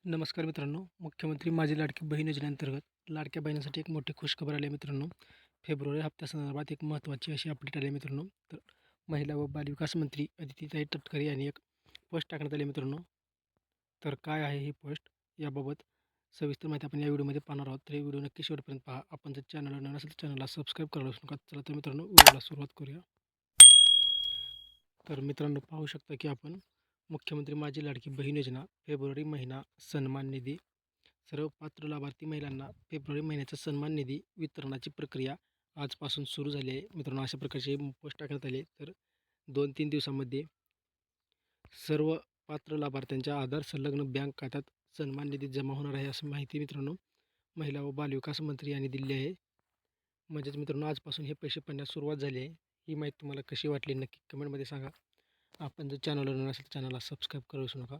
नमस्कार मित्रांनो. मुख्यमंत्री माझी लाडकी बहीण योजनेअंतर्गत लाडक्या बहिणीसाठी एक मोठी खुशखबर आली आहे मित्रांनो. फेब्रुवारी हप्त्यासंदर्भात एक महत्त्वाची अशी अपडेट आली आहे मित्रांनो. तर महिला व बालविकास मंत्री अदितीताई तटकरे यांनी एक पोस्ट टाकण्यात आली मित्रांनो. तर काय आहे ही पोस्ट याबाबत सविस्तर माहिती आपण या व्हिडिओमध्ये पाहणार आहोत. तर हे व्हिडिओ नक्की शेवटपर्यंत पहा. आपण जर चॅनलवर नवीन असेल तर चॅनलला सबस्क्राईब करायला विसरू नका. चला तर मित्रांनो व्हिडिओला सुरुवात करूया. तर मित्रांनो पाहू शकता की आपण मुख्यमंत्री माझी लाडकी बहीण योजना फेब्रुवारी महिना सन्मान निधी सर्व पात्र लाभार्थी महिलांना फेब्रुवारी महिन्याचा सन्मान निधी वितरणाची प्रक्रिया आजपासून सुरू झाली आहे मित्रांनो. अशा प्रकारची पोस्ट टाकण्यात आली. तर 2-3 दिवसामध्ये सर्व पात्र लाभार्थ्यांच्या आधार संलग्न बँक खात्यात सन्मान निधी जमा होणार आहे असं माहिती मित्रांनो महिला व बालविकास मंत्री यांनी दिली आहे. म्हणजेच मित्रांनो आजपासून हे पैसे पडण्यास सुरुवात झाली आहे. ही माहिती तुम्हाला कशी वाटली नक्की कमेंटमध्ये सांगा. आपण जर चॅनलवर नवीन असेल तर चॅनलला सबस्क्राईब करू विसरू नका.